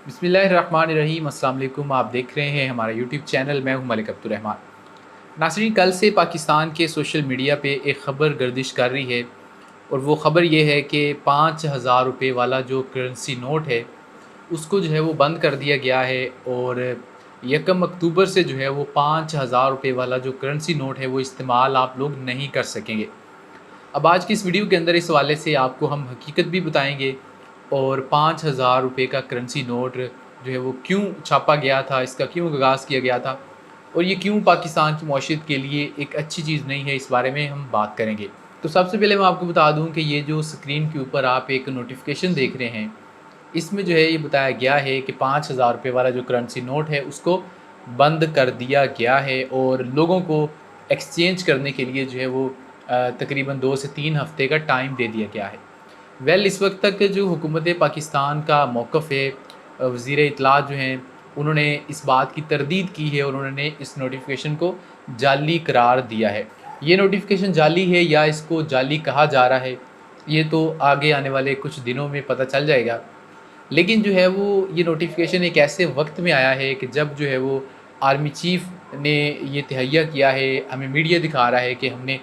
बिस्मिल्लाहिर्रहमानिर्रहीम। अस्सलाम वालेकुम। आप देख रहे हैं हमारा यूट्यूब चैनल। मैं हूं मलिक अब्दुर्रहमान। नाज़रीन, कल से पाकिस्तान के सोशल मीडिया पे एक ख़बर गर्दिश कर रही है और वो ख़बर ये है कि 5,000 रुपये वाला जो करेंसी नोट है उसको जो है वो बंद कर दिया गया है और 1 अक्टूबर से जो है वो 5,000 रुपये वाला जो करेंसी नोट है वो इस्तेमाल आप लोग नहीं कर सकेंगे। अब आज की इस वीडियो के अंदर इस हवाले से आपको हम हकीकत भी बताएंगे और 5,000 रुपये का करेंसी नोट जो है वो क्यों छापा गया था, इसका क्यों आगाज़ किया गया था और ये क्यों पाकिस्तान की मौशियत के लिए एक अच्छी चीज़ नहीं है, इस बारे में हम बात करेंगे। तो सबसे पहले मैं आपको बता दूं कि ये जो स्क्रीन के ऊपर आप एक नोटिफिकेशन देख रहे हैं, इसमें जो है ये बताया गया है कि 5,000 रुपये वाला जो करेंसी नोट है उसको बंद कर दिया गया है और लोगों को एक्सचेंज करने के लिए जो है वो तकरीबन 2 से 3 हफ़्ते का टाइम दे दिया गया है। इस वक्त तक जो हुकूमत पाकिस्तान का मौक़िफ़ है, वज़ीर इत्तलात जो हैं उन्होंने इस बात की तरदीद की है और उन्होंने इस नोटिफिकेशन को जाली करार दिया है। ये नोटिफिकेशन जाली है या इसको जाली कहा जा रहा है, ये तो आगे आने वाले कुछ दिनों में पता चल जाएगा। लेकिन जो है वो ये नोटिफिकेशन एक ऐसे वक्त में आया है कि जब जो है वो आर्मी चीफ़ ने ये तहैया किया है, हमें मीडिया दिखा रहा है कि हमने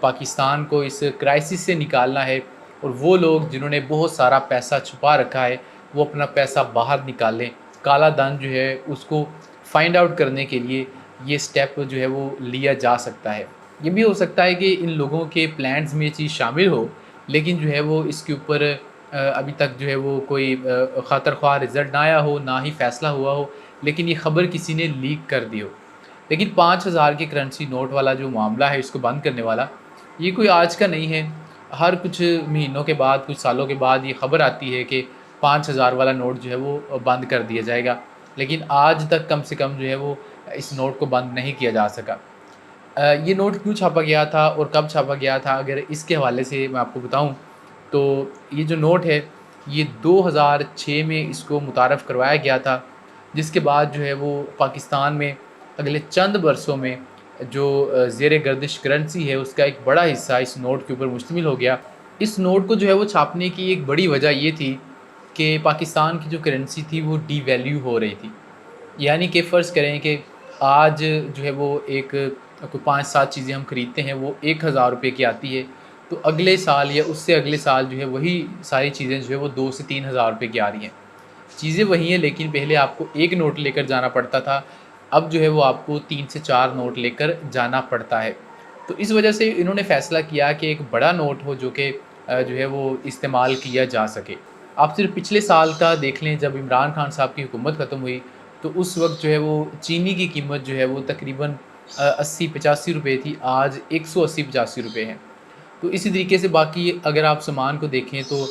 पाकिस्तान को इस क्राइसिस से निकालना है और वो लोग जिन्होंने बहुत सारा पैसा छुपा रखा है वो अपना पैसा बाहर निकालें। काला धन जो है उसको फाइंड आउट करने के लिए ये स्टेप जो है वो लिया जा सकता है। ये भी हो सकता है कि इन लोगों के प्लान्स में ये चीज़ शामिल हो, लेकिन जो है वो इसके ऊपर अभी तक जो है वो कोई ख़ातर ख़्वाह रिज़ल्ट ना आया हो, ना ही फ़ैसला हुआ हो, लेकिन ये ख़बर किसी ने लीक कर दी हो। लेकिन 5,000 के करेंसी नोट वाला जो मामला है इसको बंद करने वाला, ये कोई आज का नहीं है। हर कुछ महीनों के बाद, कुछ सालों के बाद ये ख़बर आती है कि 5,000 वाला नोट जो है वो बंद कर दिया जाएगा। लेकिन आज तक कम से कम जो है वो इस नोट को बंद नहीं किया जा सका। ये नोट क्यों छापा गया था और कब छापा गया था, अगर इसके हवाले से मैं आपको बताऊँ तो ये जो नोट है ये 2006 में इसको मुतारफ़ करवाया गया था, जिसके बाद जो है वो पाकिस्तान में अगले चंद बरसों में जो ज़ेर गर्दिश करेंसी है उसका एक बड़ा हिस्सा इस नोट के ऊपर मुश्तमिल हो गया। इस नोट को जो है वो छापने की एक बड़ी वजह ये थी कि पाकिस्तान की जो करेंसी थी वो डीवैल्यू हो रही थी। यानी कि फ़र्ज़ करें कि आज जो है वो एक कोई 5-7 चीज़ें हम ख़रीदते हैं वो 1,000 रुपये की आती है, तो अगले साल या उससे अगले साल जो है वही सारी चीज़ें जो है वो 2 से 3,000 रुपये की आ रही हैं। चीज़ें वही हैं, लेकिन पहले आपको 1 नोट लेकर जाना पड़ता था, अब जो है वो आपको 3 से 4 नोट लेकर जाना पड़ता है। तो इस वजह से इन्होंने फ़ैसला किया कि एक बड़ा नोट हो जो कि जो है वो इस्तेमाल किया जा सके। आप सिर्फ पिछले साल का देख लें, जब इमरान खान साहब की हुकूमत ख़त्म हुई तो उस वक़्त जो है वो चीनी की कीमत जो है वो तकरीबन 80-85 रुपये थी, आज 180-85 रुपये है। तो इसी तरीके से बाकी अगर आप सामान को देखें तो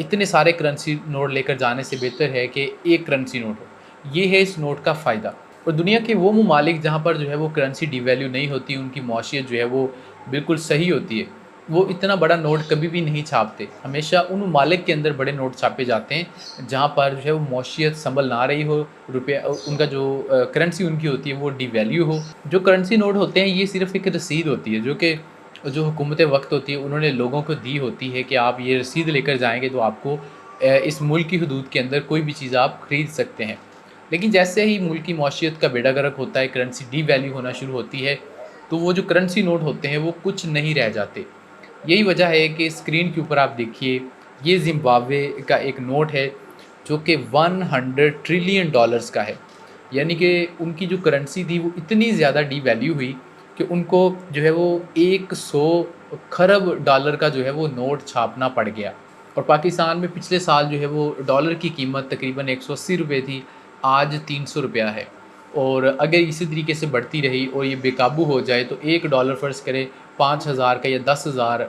इतने सारे करेंसी नोट लेकर जाने से बेहतर है कि एक करेंसी नोट हो। ये है इस नोट का फ़ायदा। और दुनिया के वो ममालिक जहाँ पर जो है वो करेंसी डिवैल्यू नहीं होती, उनकी मौशियत जो है वो बिल्कुल सही होती है, वो इतना बड़ा नोट कभी भी नहीं छापते। हमेशा उन ममालिक के अंदर बड़े नोट छापे जाते हैं जहाँ पर जो है वो मौशियत सँभल ना रही हो, रुपया उनका जो करेंसी उनकी होती है वो डिवैल्यू हो। जो करेंसी नोट होते हैं ये सिर्फ़ एक रसीद होती है जो हुकूमत वक़्त होती है उन्होंने लोगों को दी होती है कि आप ये रसीद लेकर जाएँगे तो आपको इस मुल्क की हदूद के अंदर कोई भी चीज़ आप ख़रीद सकते हैं। लेकिन जैसे ही मुल्क की मौशियत का बेड़ा गर्क होता है, करेंसी डीवैल्यू होना शुरू होती है, तो वो जो करेंसी नोट होते हैं वो कुछ नहीं रह जाते। यही वजह है कि स्क्रीन के ऊपर आप देखिए, ये ज़िम्बाब्वे का एक नोट है जो कि 100 ट्रिलियन डॉलर्स का है। यानी कि उनकी जो करेंसी थी वो इतनी ज़्यादा डीवैल्यू हुई कि उनको जो है वो 100 खरब डॉलर का जो है वो नोट छापना पड़ गया। और पाकिस्तान में पिछले साल जो है वो डॉलर की कीमत तकरीबन 180 रुपये थी, आज 300 रुपया है। और अगर इसी तरीके से बढ़ती रही और ये बेकाबू हो जाए तो 1 डॉलर फ़र्ज़ करें 5,000 का या 10,000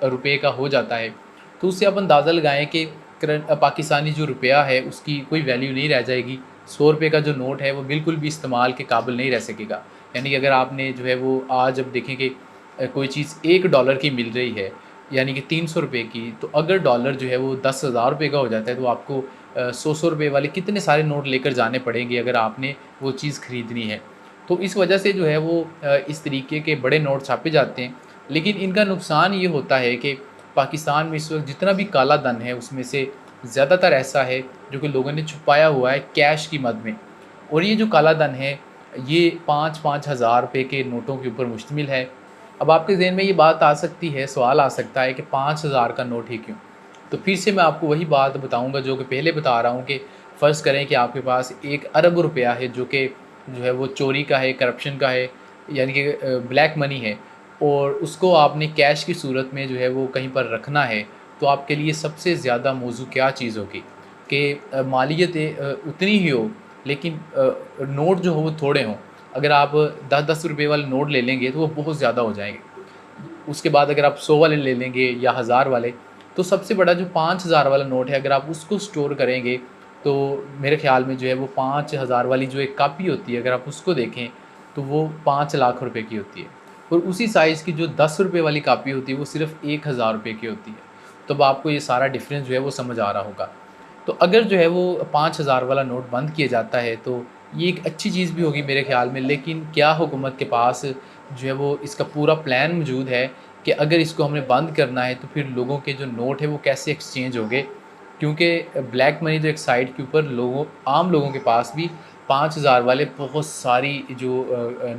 रुपये का हो जाता है। तो उससे आप अंदाज़ा लगाएँ कि पाकिस्तानी जो रुपया है उसकी कोई वैल्यू नहीं रह जाएगी। 100 रुपये का जो नोट है वो बिल्कुल भी इस्तेमाल के काबिल नहीं रह सकेगा। यानी कि अगर आपने जो है वो आज अब देखें कि कोई चीज़ 1 डॉलर की मिल रही है, यानी कि 300 रुपये की, तो अगर डॉलर जो है वो 10,000 रुपये का हो जाता है तो आपको 100-100 रुपये वाले कितने सारे नोट लेकर जाने पड़ेंगे अगर आपने वो चीज़ ख़रीदनी है। तो इस वजह से जो है वो इस तरीके के बड़े नोट छापे जाते हैं। लेकिन इनका नुकसान ये होता है कि पाकिस्तान में इस वक्त जितना भी काला धन है उसमें से ज़्यादा तर ऐसा है जो कि लोगों ने छुपाया हुआ है कैश की मद में। और ये जो काला धन है, ये 5-5 हज़ार रुपए के नोटों के ऊपर मुश्तमिल है। अब आपके ज़हन में ये बात आ सकती है, सवाल आ सकता है कि 5,000 का नोट ही क्यों? तो फिर से मैं आपको वही बात बताऊँगा जो कि पहले बता रहा हूँ कि फ़र्ज़ करें कि आपके पास 1 अरब रुपया है जो कि जो है वो चोरी का है, करप्शन का है, यानी कि ब्लैक मनी है, और उसको आपने कैश की सूरत में जो है वो कहीं पर रखना है, तो आपके लिए सबसे ज़्यादा मौज़ू क्या चीज़ होगी कि मालियत उतनी ही हो, लेकिन नोट जो हो वो थोड़े हों। अगर आप 10-10 रुपए वाले नोट ले लेंगे तो वो बहुत ज़्यादा हो जाएँगे। उसके बाद अगर आप 100 वाले ले लेंगे या 1000 वाले, तो सबसे बड़ा जो 5000 वाला नोट है, अगर आप उसको स्टोर करेंगे, तो मेरे ख़्याल में जो है वो 5000 वाली जो एक कॉपी होती है, अगर आप उसको देखें, तो वो 5 लाख रुपए की होती है। और उसी साइज़ की जो 10 रुपए वाली कॉपी होती है, वो सिर्फ़ 1000 रुपए की होती है। तो अब आपको ये सारा डिफ़रेंस जो है वो समझ आ रहा होगा। तो अगर जो है वो 5000 वाला नोट बंद किया जाता है, तो ये एक अच्छी चीज़ भी होगी मेरे ख़्याल में। लेकिन क्या हुकूमत के पास जो है वो इसका पूरा प्लान मौजूद है कि अगर इसको हमने बंद करना है तो फिर लोगों के जो नोट है वो कैसे एक्सचेंज होंगे? क्योंकि ब्लैक मनी तो एक साइड के ऊपर आम लोगों के पास भी 5000 वाले बहुत सारी जो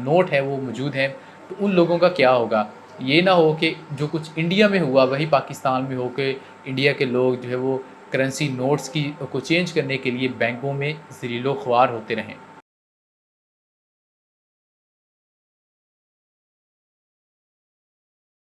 नोट है वो मौजूद हैं। तो उन लोगों का क्या होगा? ये ना हो कि जो कुछ इंडिया में हुआ वही पाकिस्तान में हो के इंडिया के लोग जो है वो करेंसी नोट्स को चेंज करने के लिए बैंकों में ज़लील-ओ-ख्वार होते रहें।